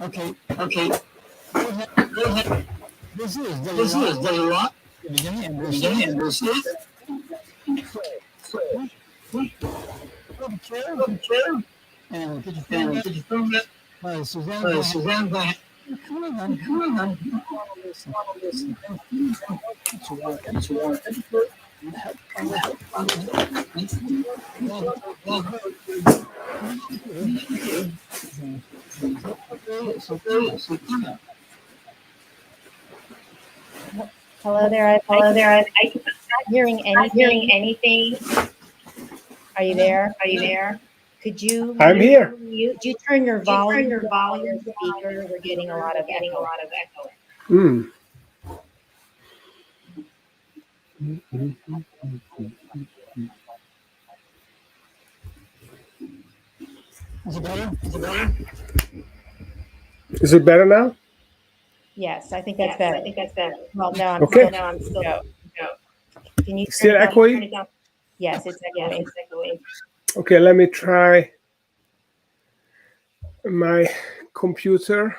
Okay. Go ahead. This is This is the rock. the beginning, and The beginning and this is chair. and could you And film could you film that? that? Susanna, Suzanne, go ahead. come on. Listen. Hello there. I'm not hearing anything. Are you there? Could you? I'm here. Could you turn your volume on your speaker? We're getting a lot of echo. Mm. Is it better? Is it better now? Yes, I think that's better. Well, no, I'm Okay. still. No. Can you Still turn it echoey? down? Yes, it's echoing. Okay, let me try my computer.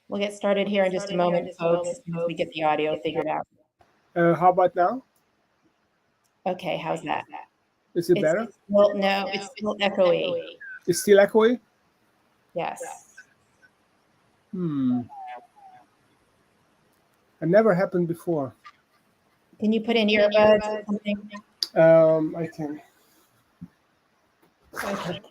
We'll get started here in just a moment, folks, as we get the audio figured out. How about now? Okay, how's that? Is it better? Well, no, it's still echoey. It's still echoey? Yes. It never happened before. Can you put in earbuds or something? I can. Okay.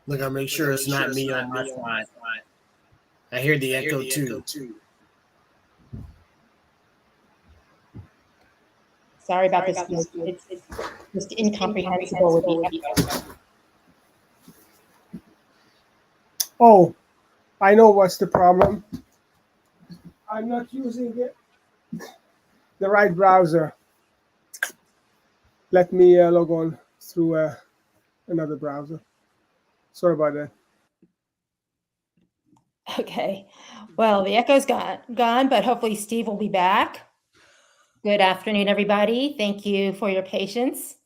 Look, I'll make sure it's not me on my side. I hear the echo too. Sorry about this. It's just incomprehensible with the echo. Oh, I know what's the problem. I'm not using the right browser. Let me log on through another browser. Sorry about that. Okay. Well, the echo's gone, but hopefully Steve will be back. Good afternoon, everybody. Thank you for your patience.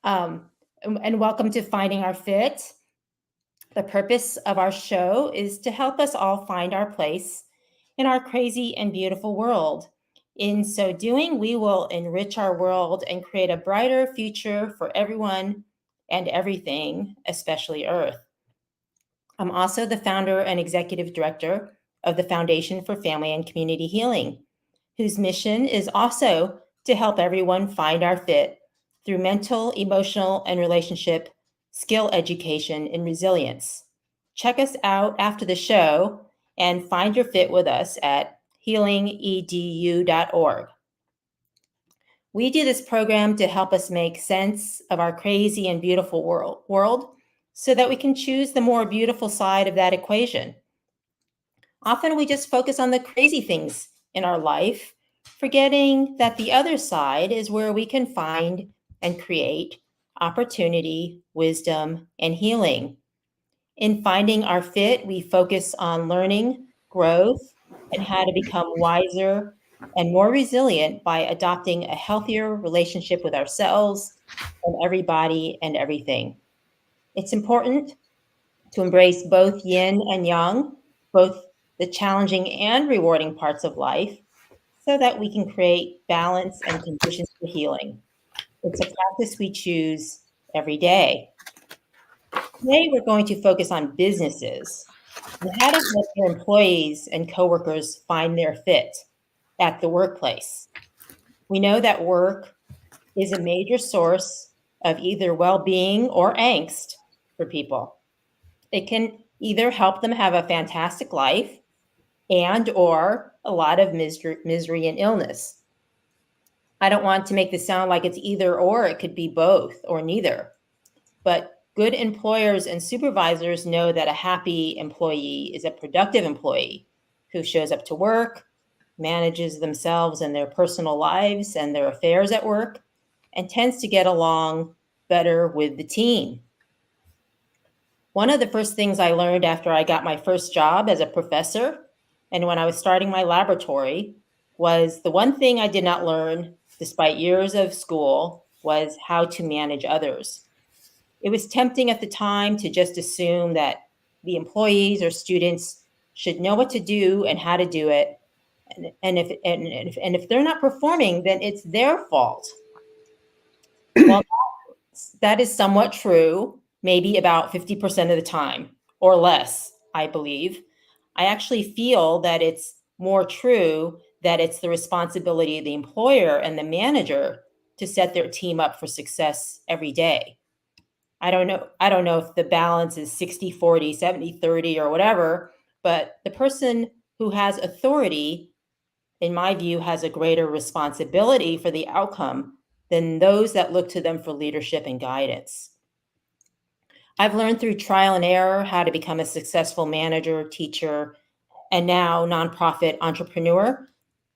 And welcome to Finding Our Fit. The purpose of our show is to help us all find our place in our crazy and beautiful world. In so doing, we will enrich our world and create a brighter future for everyone and everything, especially Earth. I'm also the founder and executive director of the Foundation for Family and Community Healing, whose mission is also to help everyone find our fit through mental, emotional, and relationship skill education and resilience. Check us out after the show and find your fit with us at healingedu.org. We do this program to help us make sense of our crazy and beautiful world so that we can choose the more beautiful side of that equation. Often we just focus on the crazy things in our life, forgetting that the other side is where we can find and create opportunity, wisdom, and healing. In Finding Our Fit, we focus on learning, growth, and how to become wiser and more resilient by adopting a healthier relationship with ourselves and everybody and everything. It's important to embrace both yin and yang, both the challenging and rewarding parts of life, so that we can create balance and conditions for healing. It's a practice we choose every day. Today, we're going to focus on businesses and how to help their employees and coworkers find their fit at the workplace. We know that work is a major source of either well-being or angst for people. It can either help them have a fantastic life and or a lot of misery and illness. I don't want to make this sound like it's either or, it could be both or neither. But good employers and supervisors know that a happy employee is a productive employee who shows up to work, manages themselves and their personal lives and their affairs at work, and tends to get along better with the team. One of the first things I learned after I got my first job as a professor and when I was starting my laboratory was the one thing I did not learn, despite years of school, was how to manage others. It was tempting at the time to just assume that the employees or students should know what to do and how to do it. And if they're not performing, then it's their fault. Well, that is somewhat true, maybe about 50% of the time or less, I believe. I actually feel that it's more true that it's the responsibility of the employer and the manager to set their team up for success every day. I don't know if the balance is 60-40, 70-30 or whatever, but the person who has authority, in my view, has a greater responsibility for the outcome than those that look to them for leadership and guidance. I've learned through trial and error how to become a successful manager, teacher, and now nonprofit entrepreneur,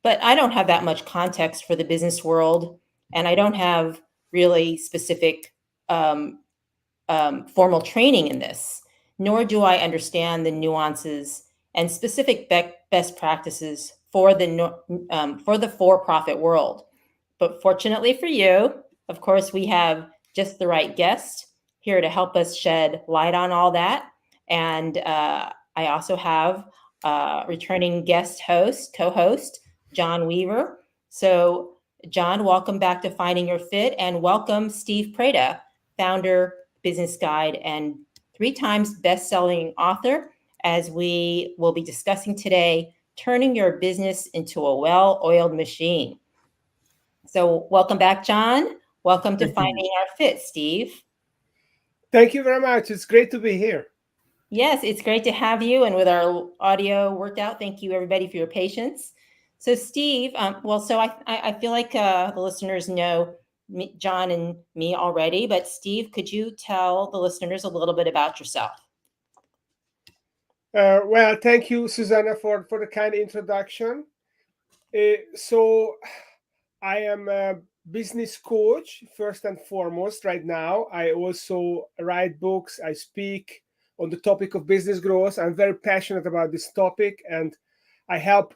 but I don't have that much context for the business world, and I don't have really specific formal training in this, nor do I understand the nuances and specific best practices for the for-profit world. But fortunately for you, of course, we have just the right guest here to help us shed light on all that. And I also have returning guest co-host, John Weaver. So John, welcome back to Finding Your Fit, and welcome Steve Preda, founder, business guide, and 3 times best-selling author, as we will be discussing today, turning your business into a well-oiled machine. So welcome back, John. Welcome to Finding Our Fit, Steve. Thank you very much. It's great to be here. Yes, it's great to have you. And with our audio worked out, thank you everybody for your patience. So Steve, I feel like the listeners know John and me already, but Steve, could you tell the listeners a little bit about yourself? Well, thank you, Susanna, for the kind introduction. So I am a business coach, first and foremost, right now. I also write books. I speak on the topic of business growth. I'm very passionate about this topic, and I help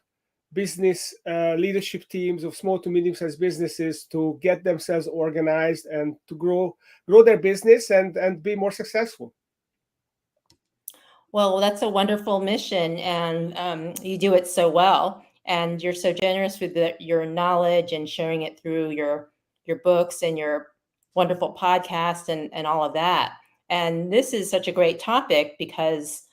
business leadership teams of small to medium-sized businesses to get themselves organized and to grow their business and be more successful. Well, that's a wonderful mission, and you do it so well. And you're so generous with your knowledge and sharing it through your books and your wonderful podcast and all of that. And this is such a great topic because,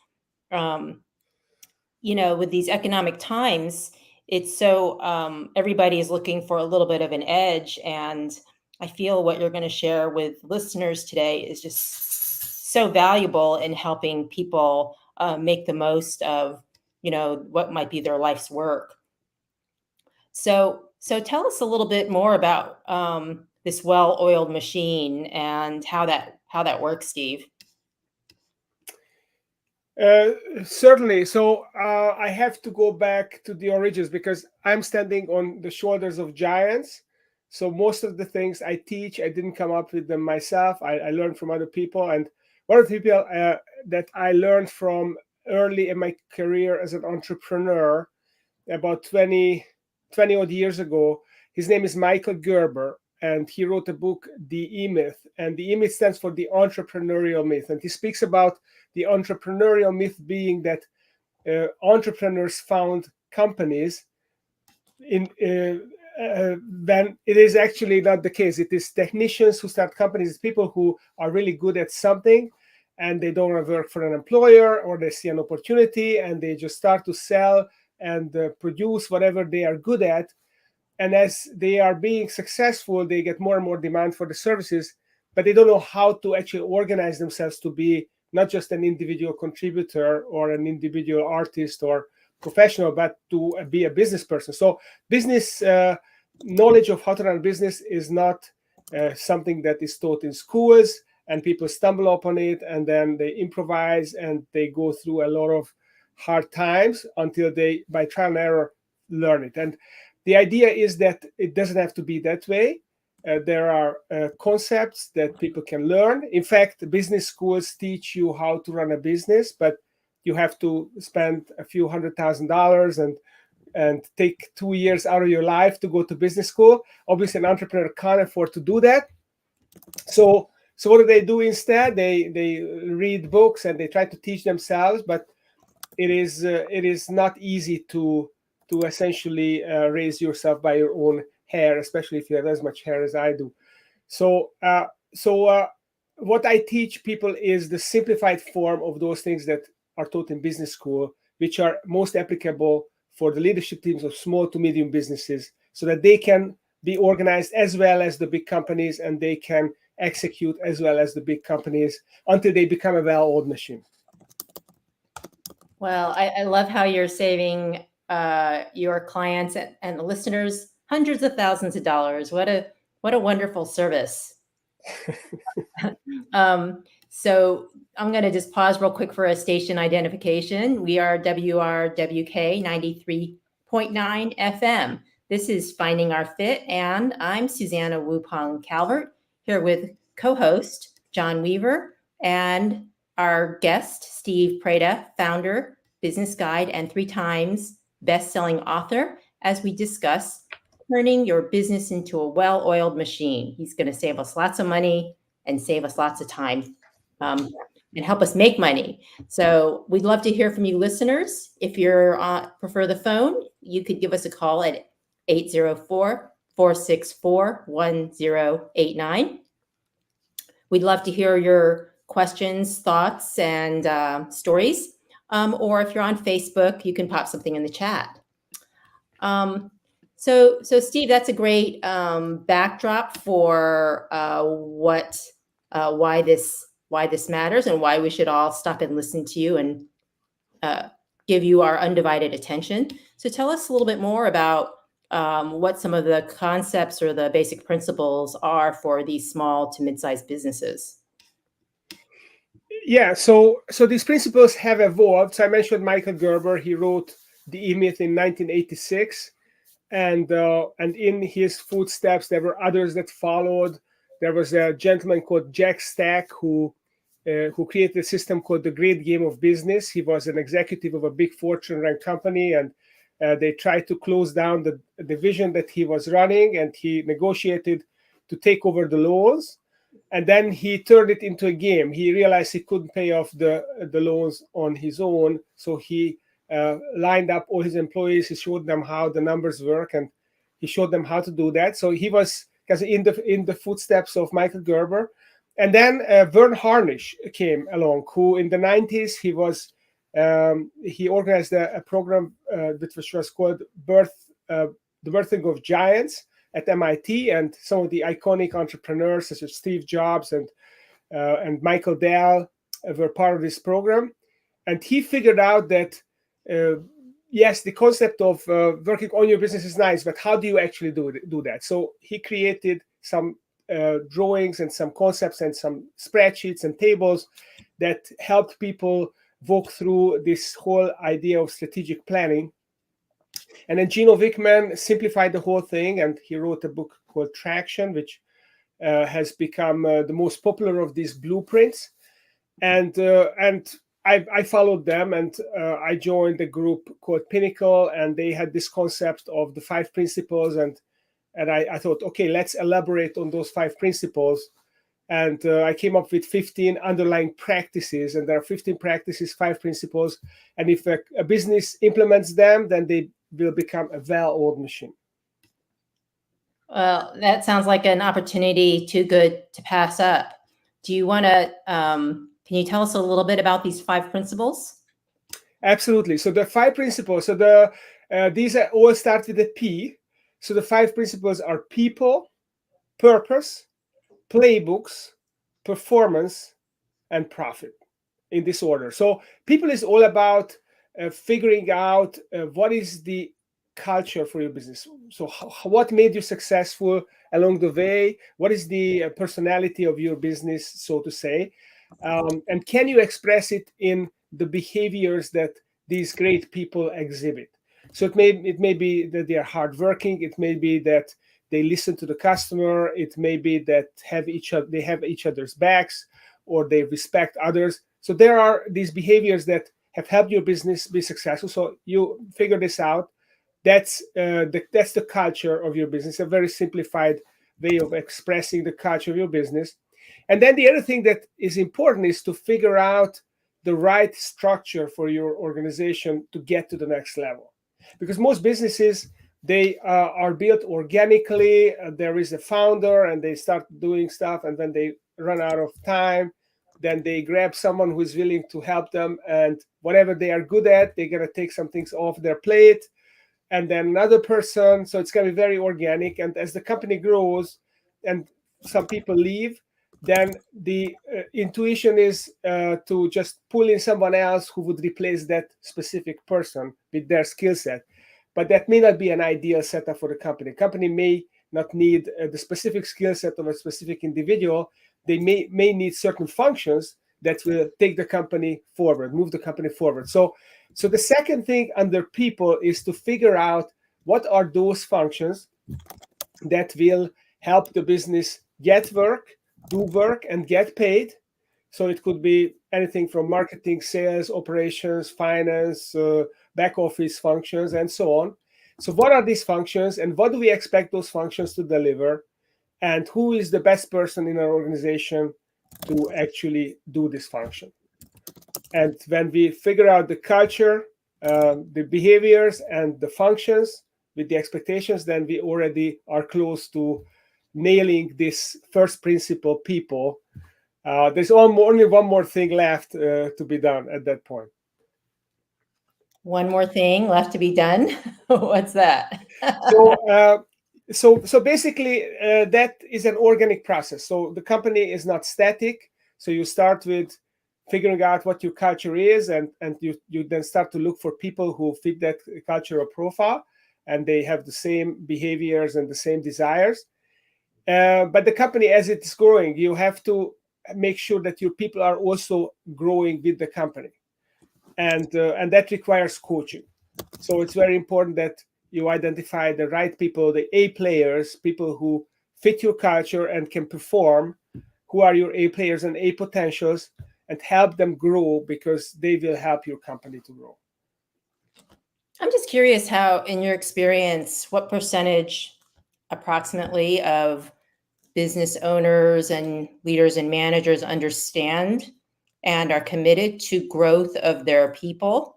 with these economic times, it's so everybody is looking for a little bit of an edge. And I feel what you're going to share with listeners today is just so valuable in helping people make the most of, what might be their life's work. So tell us a little bit more about this well-oiled machine and how that works, Steve. Certainly. So I have to go back to the origins because I'm standing on the shoulders of giants. So most of the things I teach, I didn't come up with them myself. I learned from other people. And one of the people that I learned from early in my career as an entrepreneur, about 20 odd years ago, his name is Michael Gerber. And he wrote a book, The E-Myth. And the E-Myth stands for the entrepreneurial myth. And he speaks about the entrepreneurial myth being that entrepreneurs found companies when it is actually not the case. It is technicians who start companies. It's people who are really good at something and they don't want to work for an employer, or they see an opportunity and they just start to sell and produce whatever they are good at. And as they are being successful, they get more and more demand for the services, but they don't know how to actually organize themselves to be not just an individual contributor or an individual artist or professional, but to be a business person. So business knowledge of how to run a business is not something that is taught in schools, and people stumble upon it and then they improvise and they go through a lot of hard times until they, by trial and error, learn it. And the idea is that it doesn't have to be that way. There are concepts that people can learn. In fact, business schools teach you how to run a business, but you have to spend a few $100,000 and take 2 years out of your life to go to business school. Obviously, an entrepreneur can't afford to do that. So what do they do instead? They read books and they try to teach themselves, but it is not easy to essentially raise yourself by your own hair, especially if you have as much hair as I do. So what I teach people is the simplified form of those things that are taught in business school, which are most applicable for the leadership teams of small to medium businesses, so that they can be organized as well as the big companies and they can execute as well as the big companies until they become a well-oiled machine. Well, I love how you're saving your clients and the listeners hundreds of thousands of dollars. What a wonderful service. So I'm going to just pause real quick for a station identification. We are WRWK 93.9 FM. This is Finding Our Fit, and I'm Susanna Wupong Calvert, here with co-host John Weaver and our guest, Steve Preda, founder, business guide, and 3 times best-selling author, as we discuss turning your business into a well-oiled machine. He's going to save us lots of money and save us lots of time and help us make money. So we'd love to hear from you listeners. If you prefer the phone, you could give us a call at 804-464-1089. We'd love to hear your questions, thoughts, and stories. Or if you're on Facebook, you can pop something in the chat. So Steve, that's a great backdrop for why this matters and why we should all stop and listen to you and give you our undivided attention. So tell us a little bit more about what some of the concepts or the basic principles are for these small to mid-sized businesses. Yeah, so these principles have evolved. So I mentioned Michael Gerber. He wrote The E-Myth in 1986, and in his footsteps there were others that followed. There was a gentleman called Jack Stack who created a system called the Great Game of Business. He was an executive of a big Fortune-ranked company, and they tried to close down the division that he was running, and he negotiated to take over the loans. And then he turned it into a game. He realized he couldn't pay off the loans on his own, so he lined up all his employees. He showed them how the numbers work, and he showed them how to do that. So he was in the footsteps of Michael Gerber. And then Vern Harnish came along, who in the 90s he organized a program which was called The Birthing of Giants at MIT, and some of the iconic entrepreneurs such as Steve Jobs and Michael Dell were part of this program. And he figured out that yes, the concept of working on your business is nice, but how do you actually do that? So he created some drawings and some concepts and some spreadsheets and tables that helped people walk through this whole idea of strategic planning. And then Gino Wickman simplified the whole thing, and he wrote a book called Traction, which has become the most popular of these blueprints. And I followed them, and I joined a group called Pinnacle, and they had this concept of the 5 principles, and I thought, okay, let's elaborate on those 5 principles. And I came up with 15 underlying practices, and there are 15 practices, 5 principles. And if a business implements them, then they will become a well-oiled machine. Well, that sounds like an opportunity too good to pass up. Do you want to, can you tell us a little bit about these 5 principles? Absolutely. So the 5 principles, so these all start with a P. So the 5 principles are people, purpose, playbooks, performance, and profit, in this order. So people is all about figuring out what is the culture for your business. So what made you successful along the way? What is the personality of your business, so to say? And can you express it in the behaviors that these great people exhibit? So it may be that they are hardworking. It may be that they listen to the customer. It may be that they have each other's backs, or they respect others. So there are these behaviors that have helped your business be successful. So you figure this out. That's the culture of your business, a very simplified way of expressing the culture of your business. And then the other thing that is important is to figure out the right structure for your organization to get to the next level. Because most businesses, they are built organically. There is a founder and they start doing stuff, and then they run out of time. Then they grab someone who is willing to help them, and whatever they are good at, they're going to take some things off their plate. And then another person. So it's going to be very organic. And as the company grows and some people leave, then the intuition is to just pull in someone else who would replace that specific person with their skill set. But that may not be an ideal setup for the company. Company may not need the specific skill set of a specific individual. They may need certain functions that will take the company forward, move the company forward. So the second thing under people is to figure out what are those functions that will help the business get work, do work, and get paid. So it could be anything from marketing, sales, operations, finance, back office functions, and so on. So what are these functions, and what do we expect those functions to deliver? And who is the best person in our organization to actually do this function? And when we figure out the culture, the behaviors, and the functions with the expectations, then we already are close to nailing this first principle, people. There's only one more thing left to be done at that point. One more thing left to be done. What's that? So basically, that is an organic process. So the company is not static. So you start with figuring out what your culture is, and you then start to look for people who fit that cultural profile, and they have the same behaviors and the same desires. But the company, as it's growing, you have to make sure that your people are also growing with the company, and that requires coaching. So it's very important that you identify the right people, the A players, people who fit your culture and can perform, who are your A players and A potentials, and help them grow, because they will help your company to grow. I'm just curious how, in your experience, what percentage approximately of business owners and leaders and managers understand and are committed to growth of their people?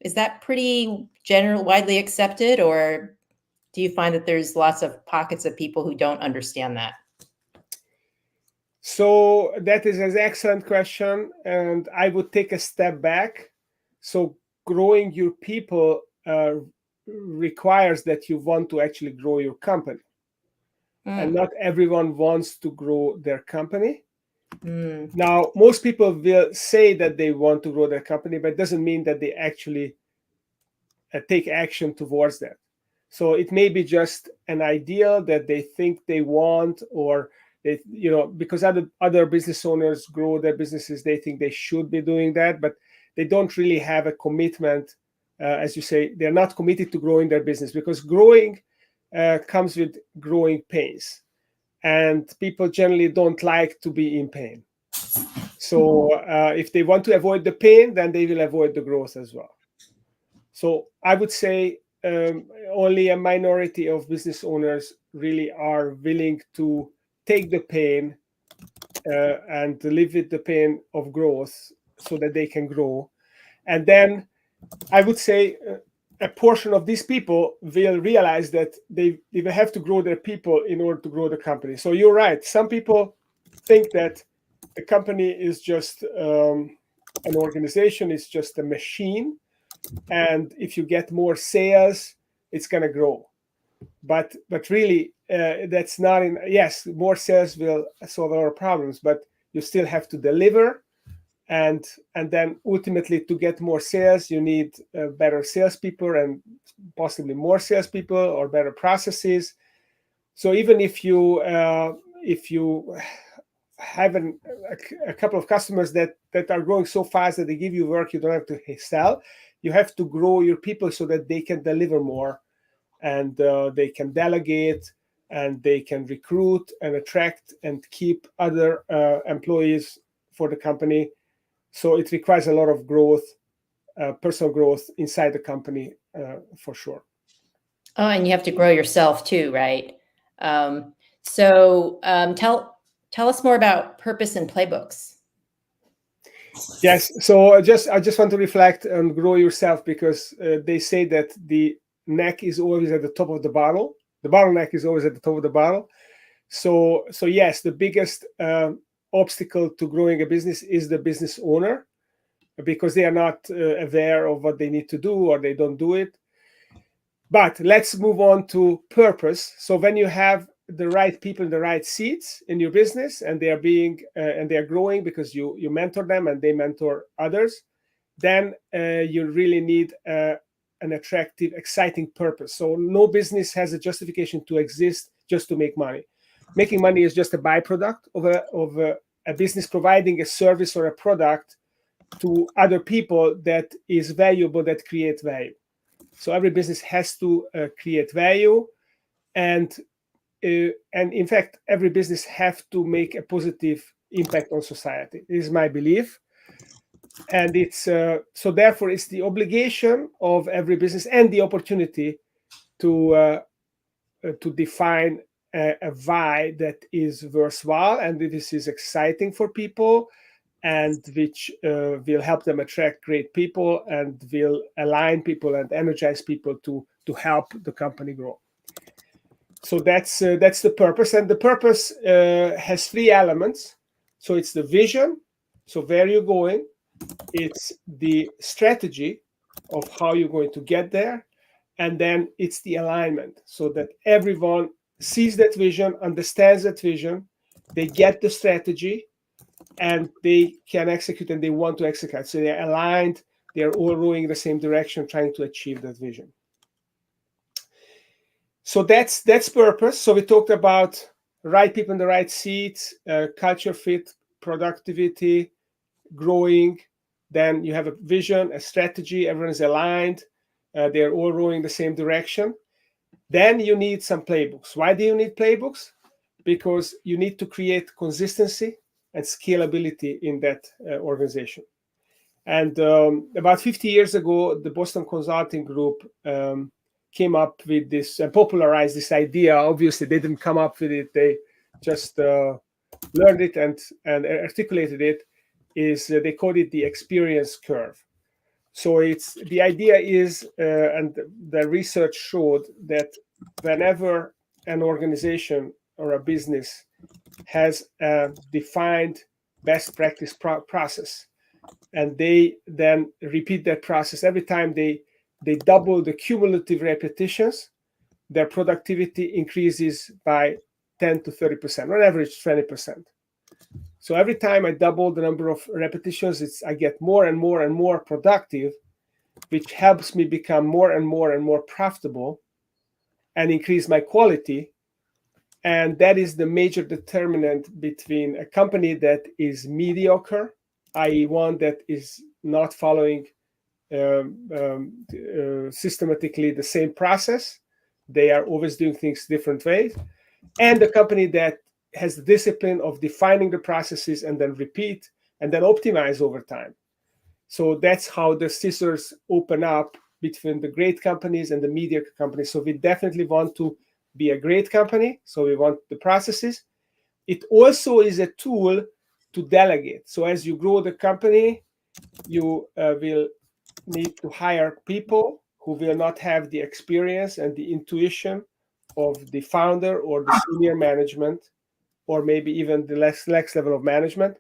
Is that pretty widely accepted, or do you find that there's lots of pockets of people who don't understand that? So that is an excellent question, and I would take a step back. So growing your people requires that you want to actually grow your company. And not everyone wants to grow their company. Now, most people will say that they want to grow their company, but it doesn't mean that they actually take action towards that. So it may be just an ideal that they think they want, or they, because other business owners grow their businesses, they think they should be doing that, but they don't really have a commitment. As you say, they're not committed to growing their business, because growing comes with growing pains, and people generally don't like to be in pain. So if they want to avoid the pain, then they will avoid the growth as well. So I would say only a minority of business owners really are willing to take the pain and live with the pain of growth so that they can grow. And then I would say a portion of these people will realize that they will have to grow their people in order to grow the company. So you're right. Some people think that the company is just an organization, it's just a machine. And if you get more sales, it's going to grow. But really, that's not yes, more sales will solve our problems, but you still have to deliver. and then ultimately to get more sales, you need better salespeople and possibly more salespeople or better processes. So even if you have a couple of customers that are growing so fast that they give you work you don't have to sell, you have to grow your people so that they can deliver more, and they can delegate, and they can recruit and attract and keep other employees for the company. So it requires a lot of growth, personal growth inside the company, for sure. Oh, and you have to grow yourself too, right? Tell us more about purpose and playbooks. Yes. So I just want to reflect and grow yourself, because they say that the neck is always at the top of the bottle. The bottleneck is always at the top of the bottle. So yes, the biggest obstacle to growing a business is the business owner, because they are not aware of what they need to do, or they don't do it. But let's move on to purpose. So when you have the right people in the right seats in your business, and they are and they are growing because you mentor them and they mentor others, then you really need an attractive, exciting purpose. So no business has a justification to exist just to make money. Making money is just a byproduct of a business providing a service or a product to other people that is valuable, that creates value. So every business has to create value, and in fact, every business have to make a positive impact on society. This is my belief, and it's so therefore it's the obligation of every business and the opportunity to define a why that is worthwhile, and this is exciting for people, and which will help them attract great people, and will align people and energize people to help the company grow. So that's the purpose, and the purpose has three elements. So it's the vision, so where you're going, it's the strategy of how you're going to get there, and then it's the alignment, so that everyone sees that vision, understands that vision, they get the strategy, and they can execute, and they want to execute. So they're aligned, they're all rowing in the same direction, trying to achieve that vision. So that's purpose. So we talked about right people in the right seats, culture fit, productivity, growing. Then you have a vision, a strategy, everyone is aligned, they're all rowing the same direction. Then you need some playbooks. Why do you need playbooks? Because you need to create consistency and scalability in that organization. And about 50 years ago, the Boston Consulting Group came up with this and popularized this idea. Obviously, they didn't come up with it. They just learned it and articulated it. They called it the experience curve. So the idea is, and the research showed that whenever an organization or a business has a defined best practice process, and they then repeat that process every time, they double the cumulative repetitions, their productivity increases by 10 to 30%, on average 20%. So every time I double the number of repetitions, I get more and more and more productive, which helps me become more and more and more profitable and increase my quality. And that is the major determinant between a company that is mediocre, i.e. one that is not following systematically the same process. They are always doing things different ways. And a company that has the discipline of defining the processes and then repeat and then optimize over time. So that's how the scissors open up between the great companies and the mediocre companies. So we definitely want to be a great company. So we want the processes. It also is a tool to delegate. So as you grow the company, you will need to hire people who will not have the experience and the intuition of the founder or the senior management, or maybe even the next level of management.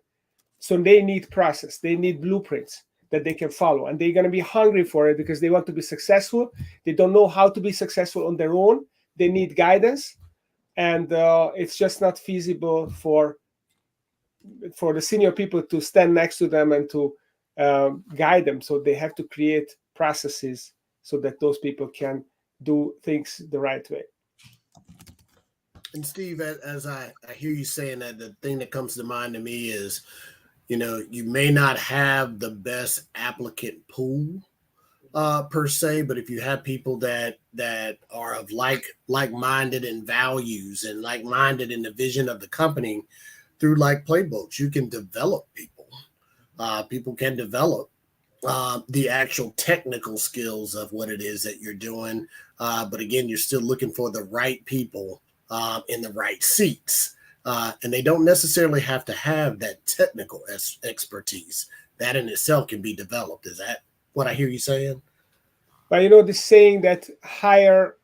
So they need process, they need blueprints that they can follow, and they're going to be hungry for it because they want to be successful. They don't know how to be successful on their own. They need guidance, and it's just not feasible for for the senior people to stand next to them and to guide them. So they have to create processes so that those people can do things the right way. And Steve, as I hear you saying that, the thing that comes to mind to me is, you may not have the best applicant pool per se, but if you have people that are of like-minded in values and like-minded in the vision of the company, through like playbooks, you can develop people. People can develop the actual technical skills of what it is that you're doing. But again, you're still looking for the right people in the right seats. And they don't necessarily have to have that technical expertise. That in itself can be developed. Is that what I hear you saying? But this saying that hire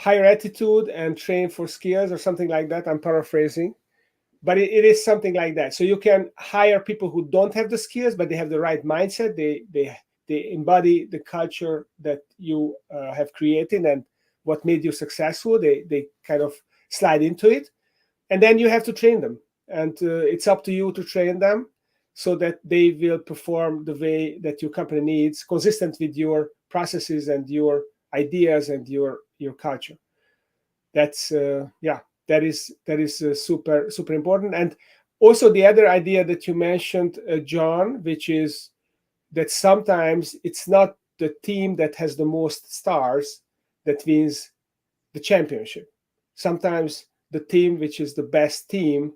attitude and train for skills or something like that, I'm paraphrasing. But it is something like that. So you can hire people who don't have the skills, but they have the right mindset. They embody the culture that you have created and what made you successful. They kind of slide into it. And then you have to train them. And it's up to you to train them so that they will perform the way that your company needs, consistent with your processes and your ideas and your culture. That's that is super important. And also the other idea that you mentioned, John, which is that sometimes it's not the team that has the most stars that wins the championship. Sometimes the team which is the best team,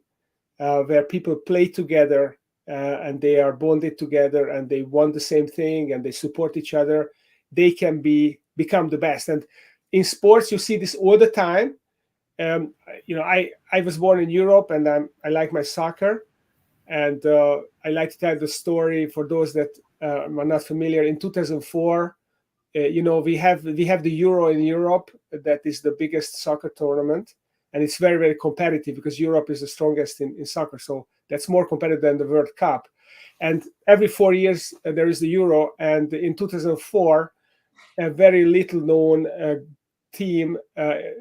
where people play together and they are bonded together and they want the same thing and they support each other, they can become the best. And in sports, you see this all the time. I was born in Europe, and I like my soccer, and I like to tell the story for those that are not familiar. In 2004, we have the Euro in Europe. That is the biggest soccer tournament, and it's very, very competitive because Europe is the strongest in soccer. So that's more competitive than the World Cup. And every 4 years there is the Euro, and in 2004, a very little known team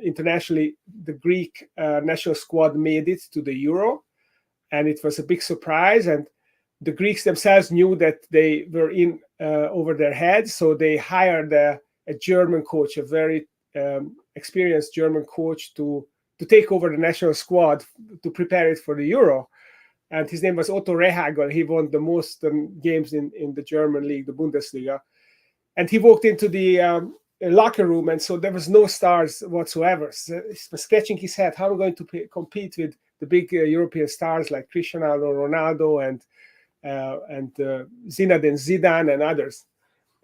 internationally, the Greek national squad made it to the Euro, and it was a big surprise. And the Greeks themselves knew that they were in over their heads, so they hired a German coach, a very experienced German coach, to take over the national squad to prepare it for the Euro. And his name was Otto Rehhagel. He won the most games in the German league, the Bundesliga. And he walked into the locker room, and so there was no stars whatsoever. So he was scratching his head. How am I going to compete with the big European stars like Cristiano Ronaldo and Zinedine Zidane and others?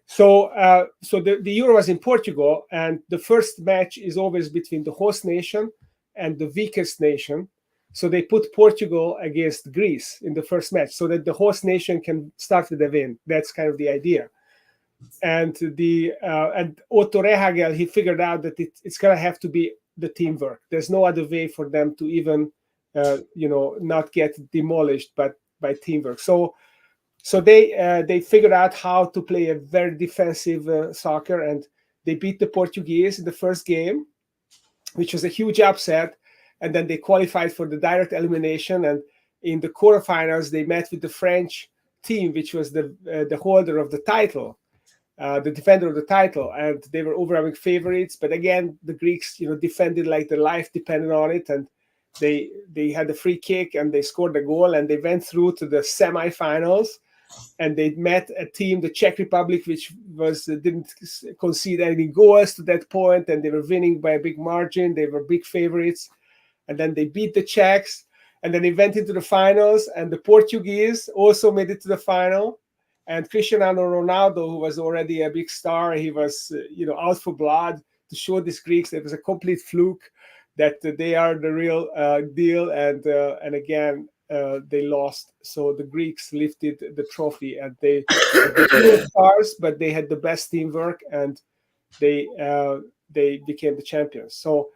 So the Euro was in Portugal, and the first match is always between the host nation and the weakest nation. So they put Portugal against Greece in the first match so that the host nation can start with a win. That's kind of the idea. And and Otto Rehhagel, he figured out that it's gonna have to be the teamwork. There's no other way for them to even not get demolished by teamwork. So they figured out how to play a very defensive soccer, and they beat the Portuguese in the first game, which was a huge upset. And then they qualified for the direct elimination. And in the quarterfinals, they met with the French team, which was the holder of the title. The defender of the title, and they were overwhelming favorites. But again, the Greeks, defended like their life depended on it, and they had a free kick and they scored a goal, and they went through to the semifinals, and they met a team, the Czech Republic, which didn't concede any goals to that point, and they were winning by a big margin. They were big favorites, and then they beat the Czechs, and then they went into the finals, and the Portuguese also made it to the final. And Cristiano Ronaldo, who was already a big star, he was, out for blood to show these Greeks it was a complete fluke, that they are the real deal. And again, they lost. So the Greeks lifted the trophy, and they were stars, but they had the best teamwork, and they became the champions. So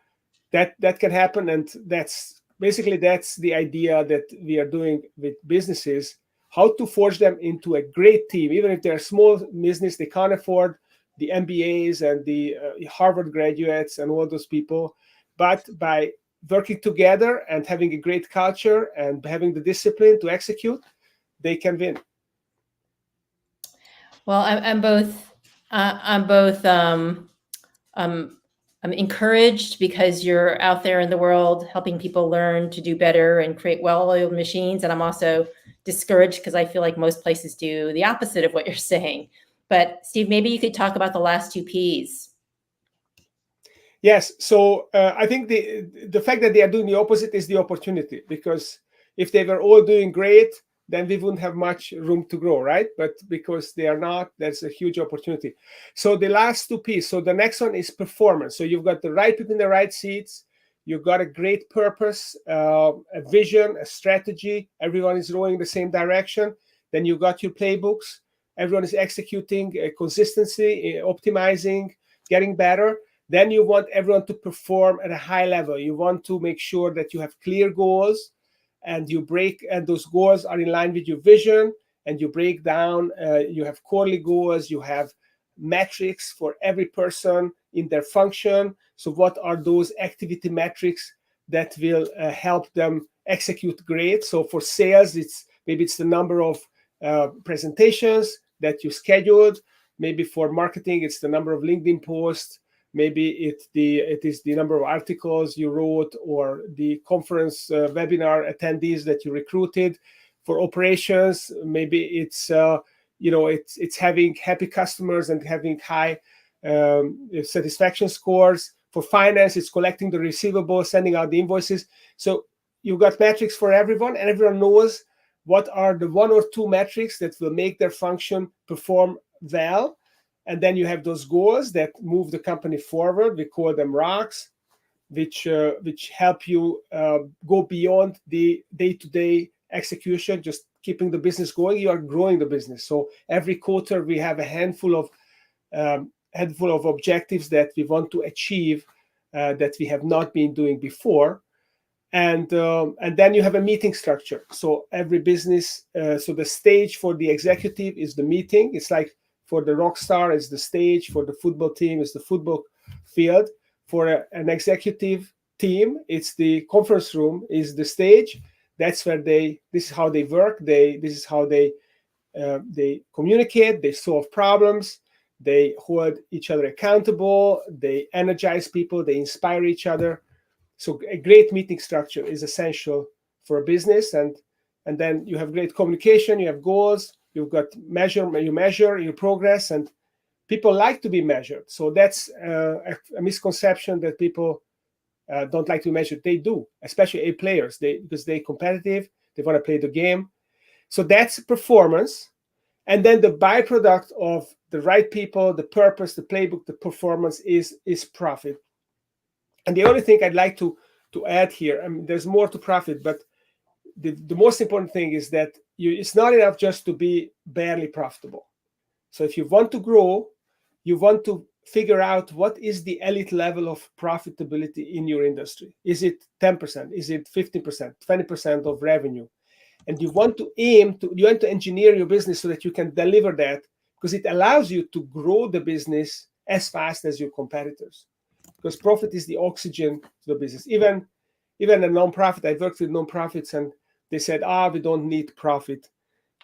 that can happen, and that's the idea that we are doing with businesses. How to forge them into a great team, even if they're a small business, they can't afford the MBAs and the Harvard graduates and all those people. But by working together and having a great culture and having the discipline to execute, they can win. Well, I'm encouraged because you're out there in the world helping people learn to do better and create well-oiled machines. And I'm also discouraged because I feel like most places do the opposite of what you're saying. But Steve, maybe you could talk about the last two P's. Yes. So I think the fact that they are doing the opposite is the opportunity, because if they were all doing great, then we wouldn't have much room to grow, right? But because they are not, that's a huge opportunity. So the last two P's. So the next one is performance. So you've got the right people in the right seats. You've got a great purpose, a vision, a strategy. Everyone is rowing the same direction. Then you've got your playbooks. Everyone is executing consistency, optimizing, getting better. Then you want everyone to perform at a high level. You want to make sure that you have clear goals, and those goals are in line with your vision, and you break down, you have quarterly goals, you have metrics for every person in their function. So what are those activity metrics that will help them execute great? So for sales, maybe it's the number of presentations that you scheduled. Maybe for marketing, it's the number of LinkedIn posts. Maybe it is the number of articles you wrote, or the conference webinar attendees that you recruited. For operations, maybe it's having happy customers and having high satisfaction scores. For finance, it's collecting the receivables, sending out the invoices. So you've got metrics for everyone, and everyone knows what are the one or two metrics that will make their function perform well. And then you have those goals that move the company forward. We call them rocks, which help you go beyond the day-to-day execution, just keeping the business going. You are growing the business. So every quarter we have a handful of objectives that we want to achieve that we have not been doing before. And then you have a meeting structure. So every business, so the stage for the executive is the meeting. It's like, for the rock star, it's the stage. For the football team, it's the football field. For an executive team, it's the conference room, is the stage. That's where this is how they work. This is how they communicate. They solve problems. They hold each other accountable. They energize people. They inspire each other. So a great meeting structure is essential for a business. And then you have great communication. You have goals. You've got you measure your progress, and people like to be measured. So that's a misconception that people don't like to measure. They do, especially A players, because they're competitive. They want to play the game. So that's performance. And then the byproduct of the right people, the purpose, the playbook, the performance is profit. And the only thing I'd like to add here, I mean, there's more to profit, but the most important thing is that it's not enough just to be barely profitable. So if you want to grow, you want to figure out what is the elite level of profitability in your industry. Is it 10%? Is it 15%, 20% of revenue? And you want to engineer your business so that you can deliver that, because it allows you to grow the business as fast as your competitors. Because profit is the oxygen to the business. Even a nonprofit, I worked with nonprofits, and they said, we don't need profit.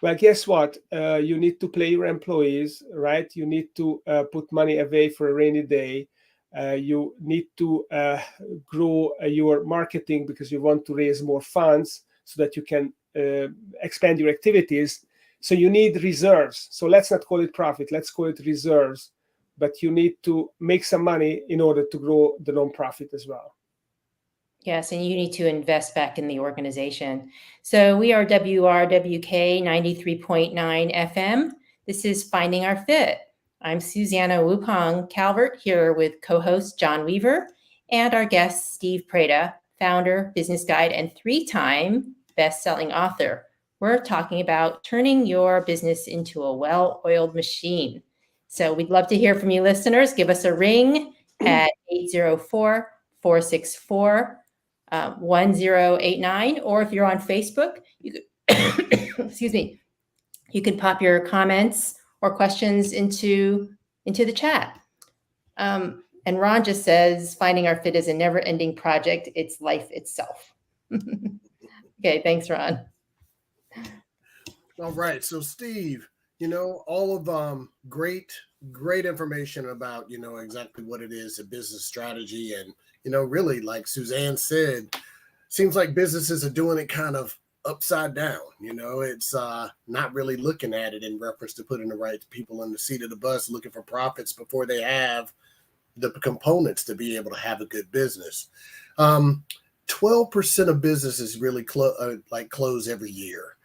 Well, guess what? You need to pay your employees, right? You need to put money away for a rainy day. You need to grow your marketing because you want to raise more funds so that you can expand your activities. So you need reserves. So let's not call it profit. Let's call it reserves. But you need to make some money in order to grow the nonprofit as well. Yes, and you need to invest back in the organization. So we are WRWK 93.9 FM. This is Finding Our Fit. I'm Susanna Wupong Calvert, here with co-host John Weaver and our guest Steve Preda, founder, business guide, and 3-time best-selling author. We're talking about turning your business into a well-oiled machine. So we'd love to hear from you listeners. Give us a ring at 804-464 1089, or if you're on Facebook, you could excuse me, you can pop your comments or questions into the chat. And Ron just says, finding our fit is a never-ending project. It's life itself. Okay, thanks, Ron. All right. So Steve, all of great information about, exactly what it is, a business strategy. And, really, like Suzanne said, seems like businesses are doing it kind of upside down. It's not really looking at it in reference to putting the right people in the seat of the bus, looking for profits before they have the components to be able to have a good business. 12% of businesses really close every year.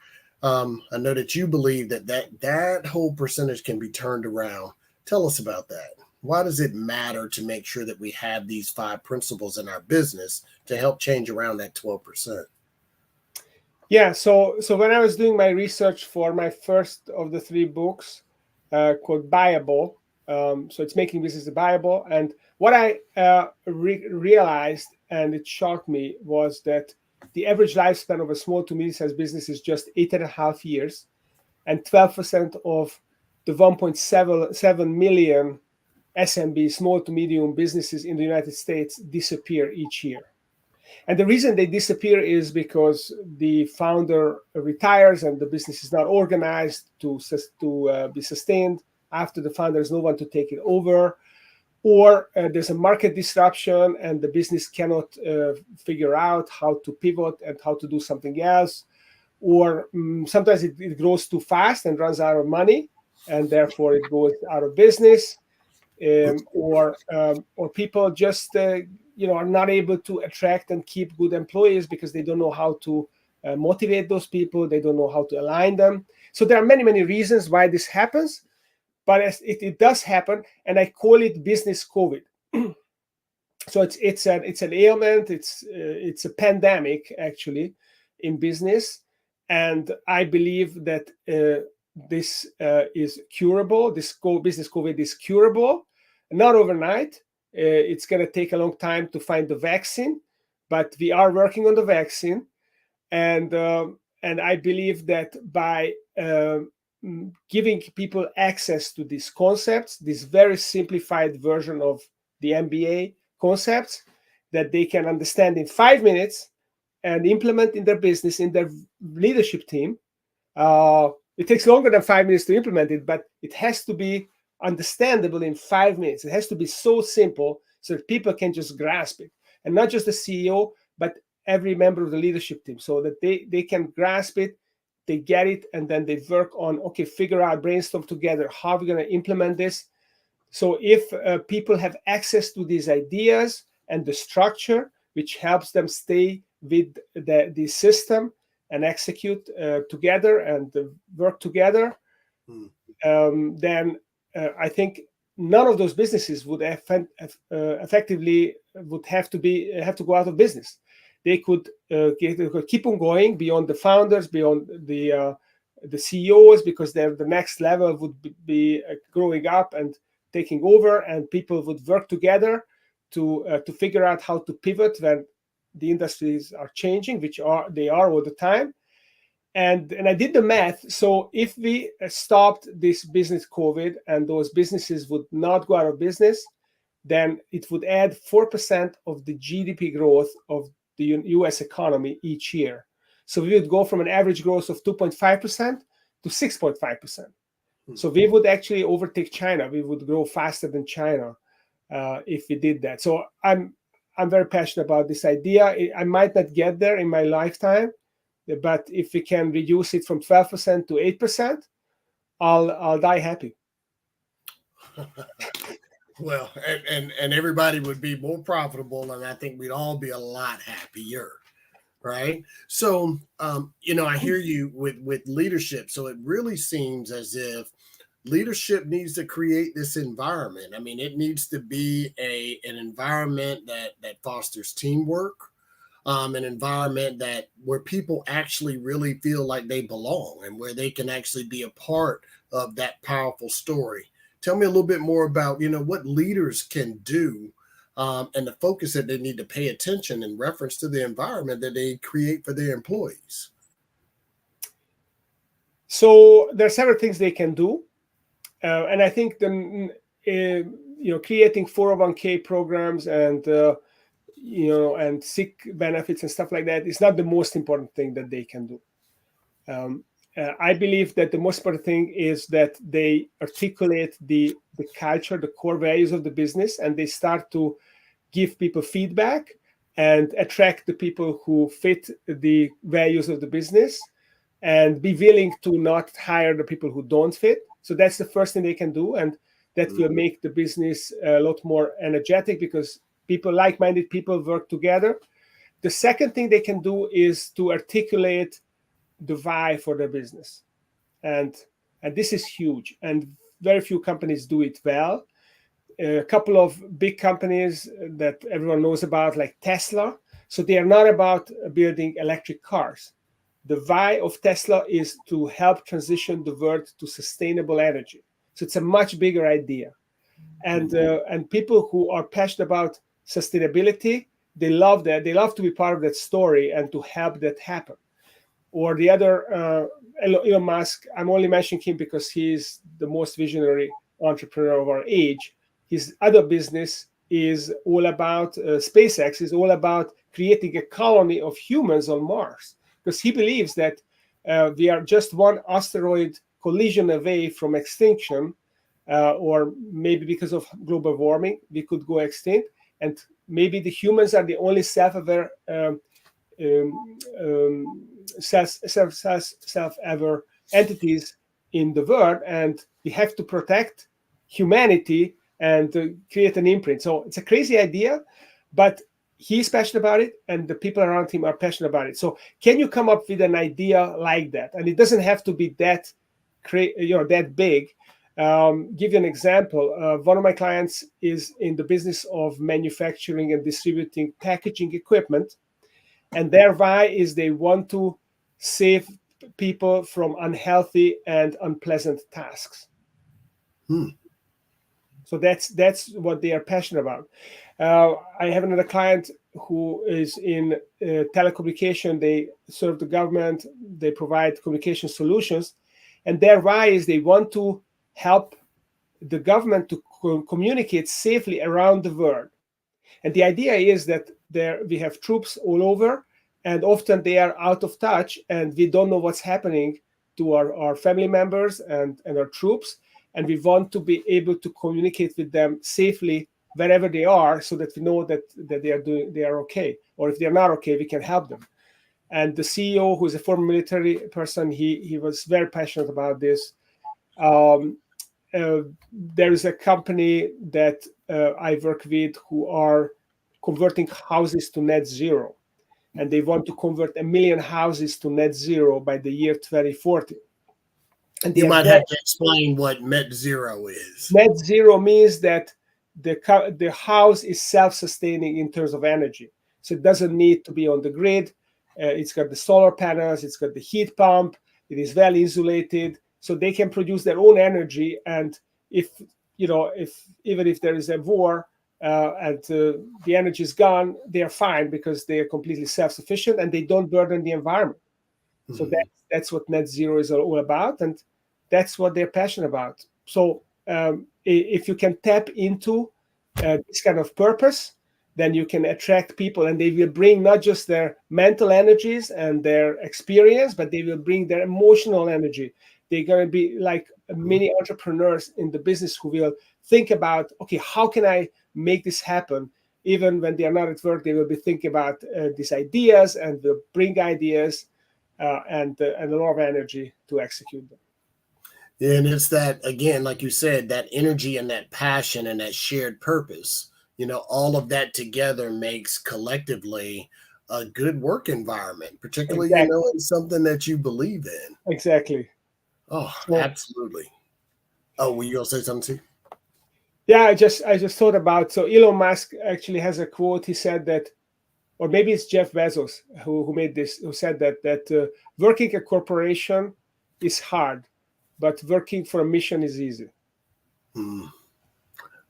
I know that you believe that whole percentage can be turned around. Tell us about that. Why does it matter to make sure that we have these 5 principles in our business to help change around that 12%? Yeah, so when I was doing my research for my first of the 3 books called Buyable, so it's making business buyable, and what I realized, and it shocked me, was that the average lifespan of a small to medium-sized business is just 8.5 years, and 12% of the 1.7 million SMB, small to medium businesses in the United States, disappear each year. And the reason they disappear is because the founder retires and the business is not organized to be sustained. After the founder, there's no one to take it over, or there's a market disruption and the business cannot figure out how to pivot and how to do something else, or sometimes it grows too fast and runs out of money, and therefore it goes out of business, or people just are not able to attract and keep good employees because they don't know how to motivate those people. They don't know how to align them. So there are many reasons why this happens, but it does happen, and I call it business COVID. So it's an ailment. It's a pandemic actually in business, and I believe that this is curable. This business COVID is curable, not overnight. It's going to take a long time to find the vaccine, but we are working on the vaccine, and I believe that by giving people access to these concepts, this very simplified version of the MBA concepts that they can understand in 5 minutes and implement in their business, in their leadership team. It takes longer than 5 minutes to implement it, but it has to be understandable in 5 minutes. It has to be so simple so that people can just grasp it, and not just the CEO, but every member of the leadership team, so that they can grasp it, they get it, and then they work on, figure out, brainstorm together, how we're going to implement this. So if people have access to these ideas and the structure, which helps them stay with the system and execute together and work together, then I think none of those businesses would effectively would have to go out of business. They could keep on going beyond the founders, beyond the CEOs, because the next level would be growing up and taking over, and people would work together to figure out how to pivot when the industries are changing, which they are all the time. And I did the math. So if we stopped this business COVID and those businesses would not go out of business, then it would add 4% of the GDP growth of the US economy each year. So we would go from an average growth of 2.5% to 6.5%. So we would actually overtake China. We would grow faster than China if we did that. So I'm very passionate about this idea. I might not get there in my lifetime, but if we can reduce it from 12% to 8%, I'll die happy. Well, and everybody would be more profitable, and I think we'd all be a lot happier, right? So, I hear you with leadership. So it really seems as if leadership needs to create this environment. I mean, it needs to be an environment that fosters teamwork, an environment where people actually really feel like they belong and where they can actually be a part of that powerful story. Tell me a little bit more about, what leaders can do and the focus that they need to pay attention in reference to the environment that they create for their employees. So there are several things they can do. And I think creating 401k programs and and sick benefits and stuff like that is not the most important thing that they can do. I believe that the most important thing is that they articulate the culture, the core values of the business, and they start to give people feedback and attract the people who fit the values of the business, and be willing to not hire the people who don't fit. So that's the first thing they can do, and that will make the business a lot more energetic because like-minded people work together. The second thing they can do is to articulate the why for their business, and this is huge, and very few companies do it well. A couple of big companies that everyone knows about, like Tesla, so they are not about building electric cars. The why of Tesla is to help transition the world to sustainable energy. So it's a much bigger idea, and people who are passionate about sustainability, they love that. They love to be part of that story and to help that happen. Or the other, Elon Musk, I'm only mentioning him because he's the most visionary entrepreneur of our age. His other business is all about SpaceX, is all about creating a colony of humans on Mars, because he believes that we are just one asteroid collision away from extinction, or maybe because of global warming, we could go extinct. And maybe the humans are the only self-aware self-aware entities in the world, and we have to protect humanity and create an imprint. So it's a crazy idea, but he's passionate about it, and the people around him are passionate about it. So can you come up with an idea like that? And it doesn't have to be that big. Give you an example. One of my clients is in the business of manufacturing and distributing packaging equipment. And their why is they want to save people from unhealthy and unpleasant tasks. So that's what they are passionate about. I have another client who is in telecommunication. They serve the government. They provide communication solutions. And their why is they want to help the government to communicate safely around the world. And the idea is that we have troops all over, and often they are out of touch, and we don't know what's happening to our family members and our troops. And we want to be able to communicate with them safely wherever they are, so that we know that they are okay. Or if they are not okay, we can help them. And the CEO, who is a former military person, he was very passionate about this. There is a company that I work with who are converting houses to net zero, and they want to convert 1 million houses to net zero by the year 2040. And you might have to explain what net zero is. Net zero means that the house is self-sustaining in terms of energy, so it doesn't need to be on the grid. It's got the solar panels, it's got the heat pump, it is well insulated, so they can produce their own energy. And even if there is a war and the energy is gone, they are fine because they are completely self-sufficient and they don't burden the environment. Mm-hmm. So that's what net zero is all about, and that's what they're passionate about. So if you can tap into this kind of purpose, then you can attract people, and they will bring not just their mental energies and their experience, but they will bring their emotional energy. They're going to be like many entrepreneurs in the business who will think about, okay, how can I make this happen? Even when they are not at work, they will be thinking about these ideas, and will bring ideas and a lot of energy to execute them. And it's that, again, like you said, that energy and that passion and that shared purpose. All of that together makes collectively a good work environment, particularly, exactly. In something that you believe in. Exactly. Oh, absolutely. Oh, were you going to say something too? Yeah, I just thought about, so Elon Musk actually has a quote. He said that, or maybe it's Jeff Bezos who made this, who said that working a corporation is hard, but working for a mission is easy.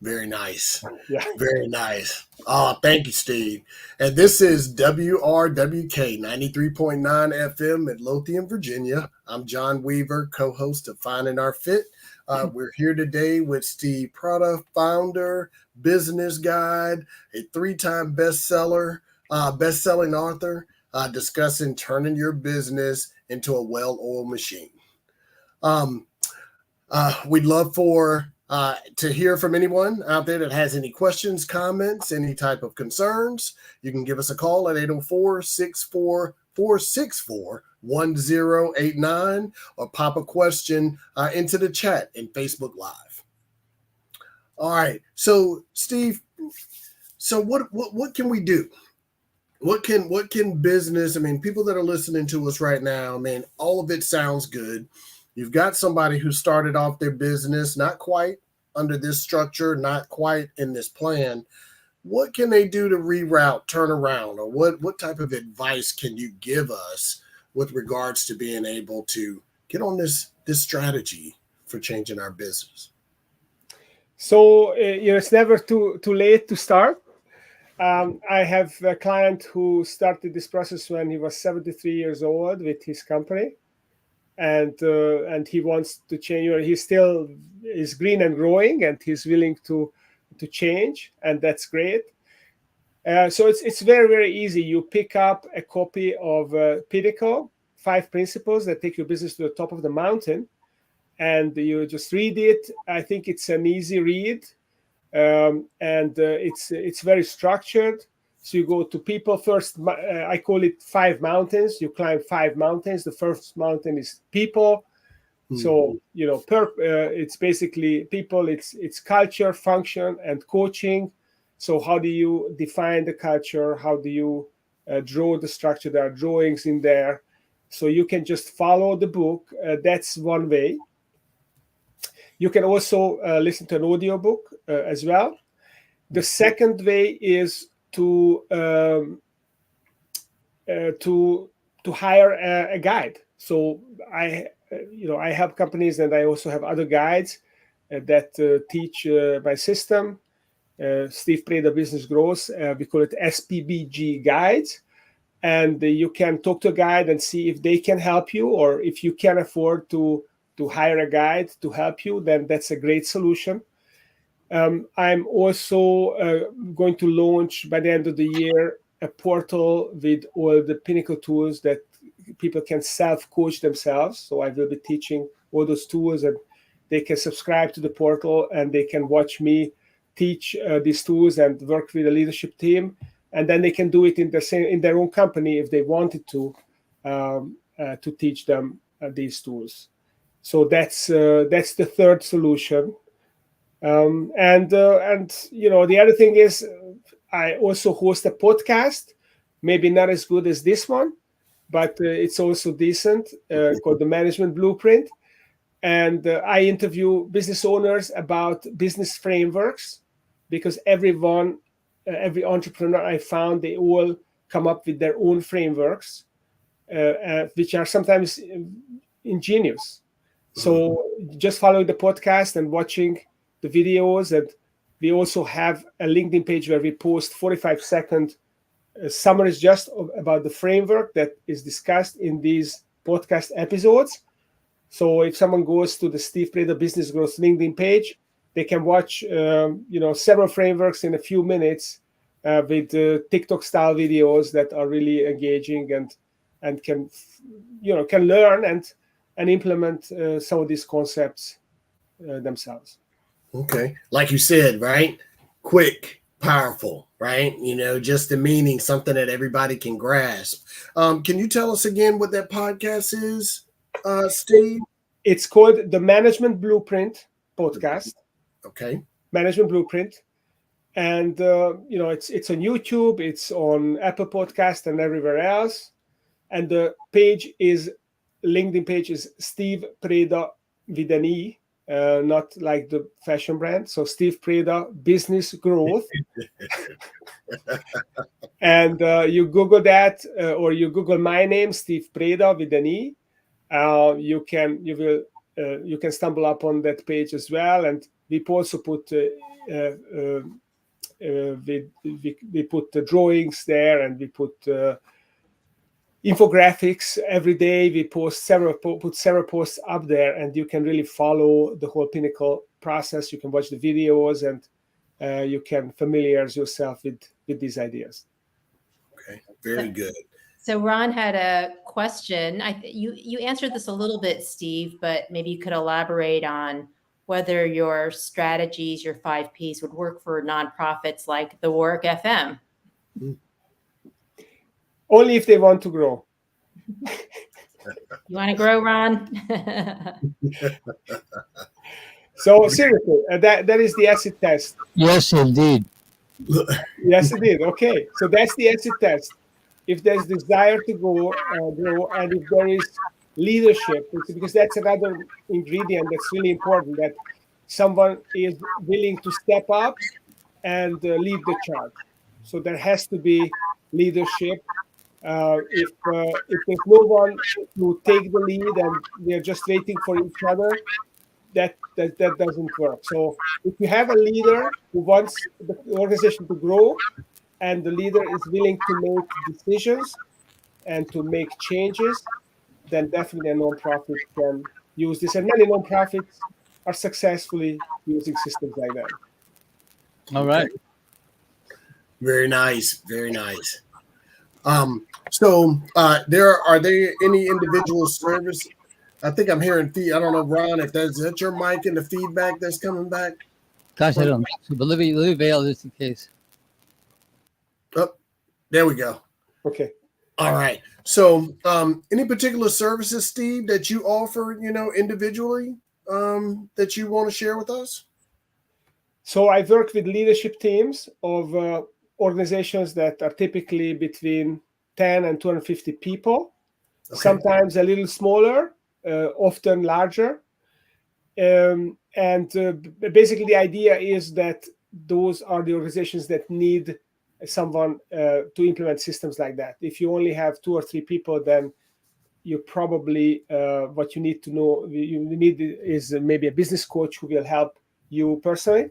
Very nice. Yeah. Very nice. Oh, thank you, Steve. And this is WRWK 93.9 FM at Lothian, Virginia. I'm John Weaver, co-host of Finding Our Fit. We're here today with Steve Preda, founder, business guide, a 3-time bestseller, best-selling author, discussing turning your business into a well-oiled machine. We'd love to hear from anyone out there that has any questions, comments, any type of concerns. You can give us a call at 804-644-1089 or pop a question into the chat in Facebook Live. All right. So, Steve, so what can we do? What can business, I mean, people that are listening to us right now, I mean, all of it sounds good. You've got somebody who started off their business, not quite under this structure, not quite in this plan. What can they do to reroute, turn around, or what type of advice can you give us with regards to being able to get on this strategy for changing our business? So it's never too late to start. I have a client who started this process when he was 73 years old with his company. And he wants to change. He still is green and growing, and he's willing to change, and that's great. So it's very, very easy. You pick up a copy of Pinnacle, 5 Principles that take your business to the top of the mountain, and you just read it. I think it's an easy read, and it's very structured. So you go to people first. I call it 5 mountains. You climb 5 mountains. The first mountain is people. So it's basically people. It's culture, function, and coaching. So how do you define the culture? How do you draw the structure? There are drawings in there, so you can just follow the book. That's one way. You can also listen to an audiobook as well. The second way is to hire a guide. So I help companies, and I also have other guides that teach my system, Steve Preda Business Growth. We call it SPBG guides, and you can talk to a guide and see if they can help you, or if you can afford to hire a guide to help you, then that's a great solution. I'm also going to launch by the end of the year a portal with all the Pinnacle tools that people can self-coach themselves. So I will be teaching all those tools, and they can subscribe to the portal, and they can watch me teach these tools and work with the leadership team. And then they can do it in their own company if they wanted to teach them these tools. So that's the third solution. And the other thing is, I also host a podcast, maybe not as good as this one, but it's also decent, called The Management Blueprint. And I interview business owners about business frameworks, because every entrepreneur I found, they all come up with their own frameworks, which are sometimes ingenious. So just following the podcast and watching the videos, and we also have a LinkedIn page where we post 45-second summaries just about the framework that is discussed in these podcast episodes. So if someone goes to the Steve Preda Business Growth LinkedIn page, they can watch several frameworks in a few minutes with TikTok style videos that are really engaging, and can learn and implement some of these concepts themselves. Okay. Like you said, right? Quick, powerful, right? Just the meaning, something that everybody can grasp. Can you tell us again what that podcast is, Steve? It's called the Management Blueprint podcast. Okay. Management Blueprint. And, it's on YouTube, it's on Apple Podcast and everywhere else. And the LinkedIn page is Steve Preda with an E, not like the fashion brand. So Steve Preda Business Growth. And you Google that, or you Google my name, Steve Preda with an E. You can stumble up on that page as well. And we also put we put the drawings there, and we put infographics every day. We put several posts up there, and you can really follow the whole Pinnacle process. You can watch the videos, and you can familiarize yourself with these ideas. Okay, very good. So Ron had a question. You answered this a little bit, Steve, but maybe you could elaborate on whether your strategies, your 5 Ps, would work for nonprofits like the Work FM. Only if they want to grow. You want to grow, Ron? So seriously, that is the acid test. Yes, indeed. Yes, it did. Okay, so that's the acid test. If there's desire to grow, and if there is leadership, because that's another ingredient that's really important, that someone is willing to step up and lead the charge. So there has to be leadership. If there's no one to take the lead and they're just waiting for each other, that doesn't work. So if you have a leader who wants the organization to grow, and the leader is willing to make decisions and to make changes, then definitely a nonprofit can use this. And many nonprofits are successfully using systems like that. All right. Very nice. Very nice. So are there any individual service? I think I'm hearing I don't know, Ron, if is that your mic and the feedback that's coming back? Gosh, I don't know. But let me veil this in case. Oh, there we go. Okay. All right. So any particular services, Steve, that you offer, individually, that you want to share with us? So I work with leadership teams of organizations that are typically between 10 and 250 people, okay. Sometimes a little smaller, often larger. Basically the idea is that those are the organizations that need someone to implement systems like that. If you only have 2 or 3 people, then you probably what you need to know, you need is maybe a business coach who will help you personally.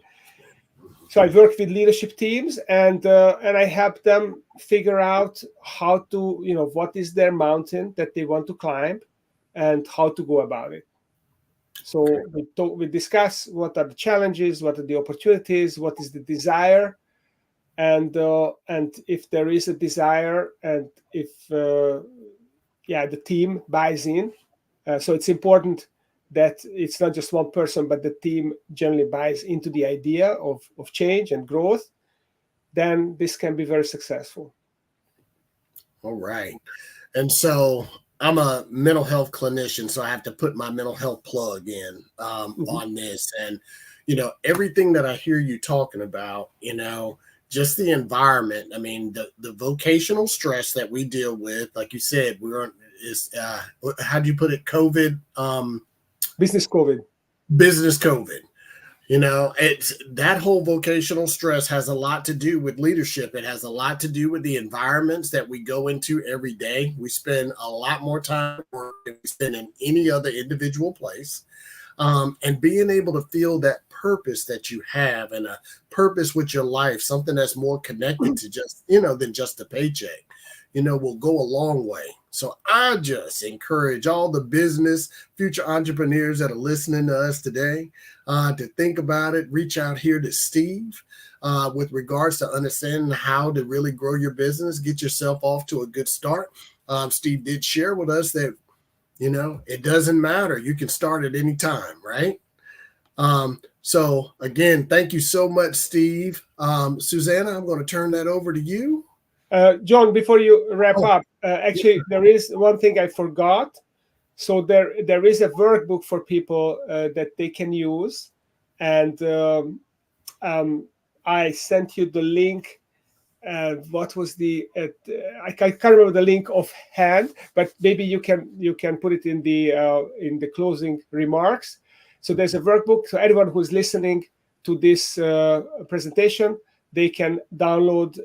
So I work with leadership teams, and I help them figure out how to, what is their mountain that they want to climb, and how to go about it. So we discuss what are the challenges, what are the opportunities, what is the desire, and if there is a desire, and if the team buys in. So it's important that it's not just one person, but the team generally buys into the idea of change and growth. Then this can be very successful. All right. And so I'm a mental health clinician, so I have to put my mental health plug in on this. And, everything that I hear you talking about, just the environment. I mean, the vocational stress that we deal with, like you said, how do you put it? COVID. Business COVID. Business COVID. It's that whole vocational stress has a lot to do with leadership. It has a lot to do with the environments that we go into every day. We spend a lot more time than we spend in any other individual place. And being able to feel that purpose that you have, and a purpose with your life, something that's more connected to just, than just a paycheck, will go a long way. So I just encourage all the business future entrepreneurs that are listening to us today to think about it. Reach out here to Steve with regards to understanding how to really grow your business, get yourself off to a good start. Steve did share with us that, it doesn't matter. You can start at any time, right? So again, thank you so much, Steve. Susanna, I'm going to turn that over to you. John, before you wrap up, actually, there is one thing I forgot. So there is a workbook for people that they can use. And I sent you the link. What was I can't remember the link offhand, but maybe you can put it in the closing remarks. So there's a workbook. So anyone who's listening to this presentation, they can download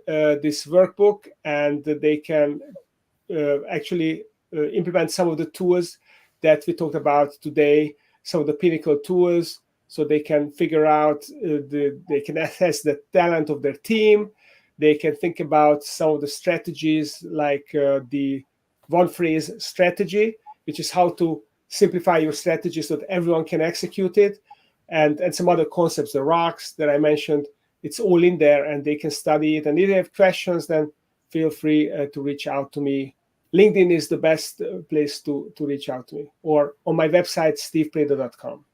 this workbook, and they can actually implement some of the tools that we talked about today, some of the Pinnacle tools, so they can figure out, they can assess the talent of their team. They can think about some of the strategies, like the one phrase strategy, which is how to simplify your strategy so that everyone can execute it, and some other concepts, the rocks that I mentioned. It's all in there, and they can study it. And if they have questions, then feel free to reach out to me. LinkedIn is the best place to reach out to me, or on my website, stevepreda.com.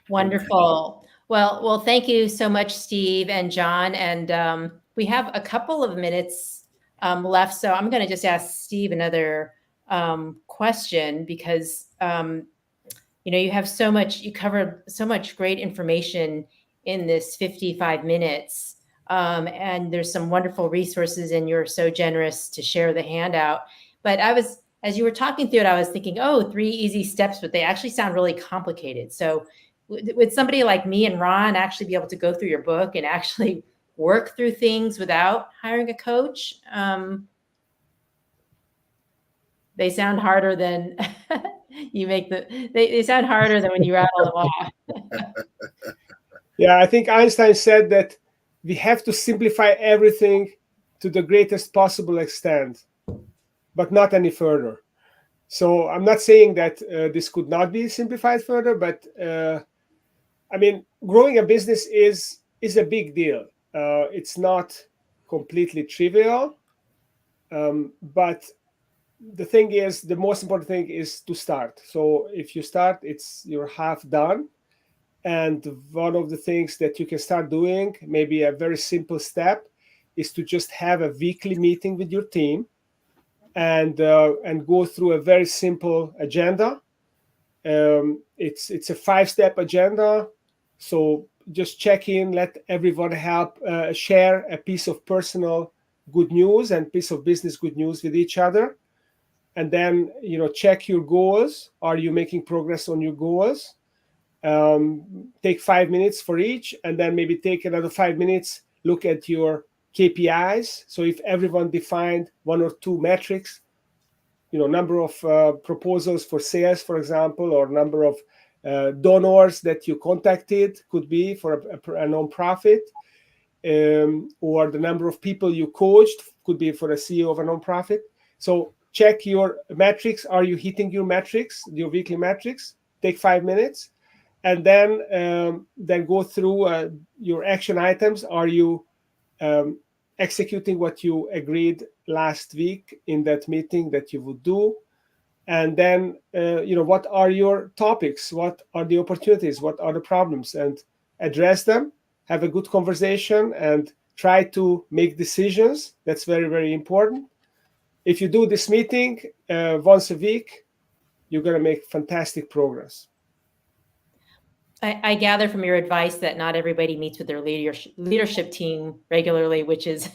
Wonderful. Well, thank you so much, Steve and John. And we have a couple of minutes left, so I'm going to just ask Steve another question, because you have so much, you covered so much great information in this 55 minutes. And there's some wonderful resources, and you're so generous to share the handout. But as you were talking through it, I was thinking, 3 easy steps, but they actually sound really complicated. So would somebody like me and Ron actually be able to go through your book and actually work through things without hiring a coach? They sound harder than they sound harder than when you rattle them off. Yeah, I think Einstein said that we have to simplify everything to the greatest possible extent, but not any further. So I'm not saying that this could not be simplified further, but I mean, growing a business is a big deal. It's not completely trivial, but the thing is, the most important thing is to start. So if you start, you're half done. And one of the things that you can start doing, maybe a very simple step, is to just have a weekly meeting with your team and go through a very simple agenda. It's a 5-step agenda. So just check in, let everyone help share a piece of personal good news and piece of business good news with each other. And then, check your goals. Are you making progress on your goals? Take 5 minutes for each, and then maybe take another 5 minutes, look at your KPIs. So if everyone defined 1 or 2 metrics, number of proposals for sales, for example, or number of donors that you contacted, could be for a nonprofit, or the number of people you coached, could be for a CEO of a nonprofit. So check your metrics. Are you hitting your metrics, your weekly metrics? Take 5 minutes. And then go through your action items. Are you executing what you agreed last week in that meeting that you would do? And then, what are your topics? What are the opportunities? What are the problems? And address them, have a good conversation, and try to make decisions. That's very, very important. If you do this meeting once a week, you're going to make fantastic progress. I gather from your advice that not everybody meets with their leadership team regularly, which is,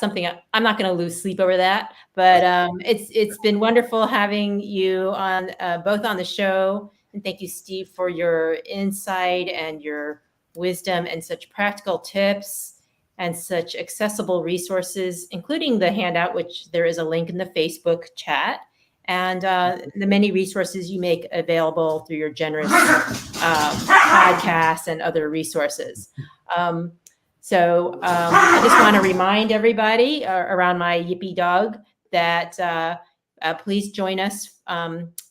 something I'm not going to lose sleep over that. But it's been wonderful having you on both on the show, and thank you, Steve, for your insight and your wisdom and such practical tips and such accessible resources, including the handout, which there is a link in the Facebook chat. And the many resources you make available through your generous podcasts and other resources. So I just want to remind everybody around my yippee dog that please join us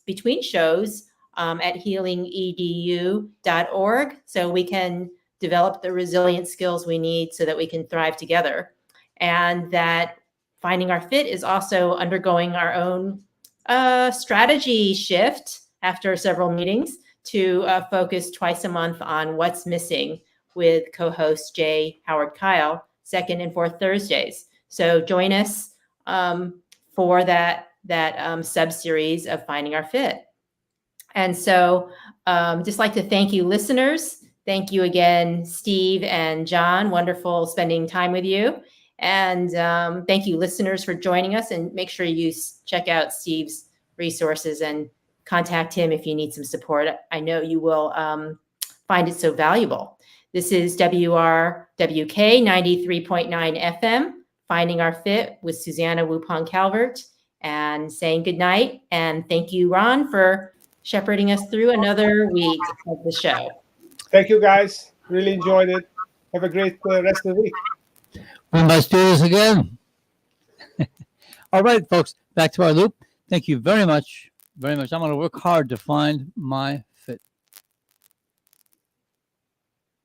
between shows at healingedu.org, so we can develop the resilient skills we need so that we can thrive together. And that Finding Our Fit is also undergoing our own strategy shift after several meetings to focus twice a month on what's missing with co-host Jay Howard Kyle, second and fourth Thursdays. So join us for that sub-series of Finding Our Fit. And so just like to thank you, listeners. Thank you again, Steve and John. Wonderful spending time with you. And thank you, listeners, for joining us. And make sure you check out Steve's resources and contact him if you need some support. I know you will find it so valuable. This is WRWK 93.9 FM, Finding Our Fit with Susanna Wupong Calvert, and saying good night. And thank you, Ron, for shepherding us through another week of the show. Thank you, guys. Really enjoyed it. Have a great rest of the week. We must do this again. All right, folks, back to our loop. Thank you very much. Very much. I'm going to work hard to find my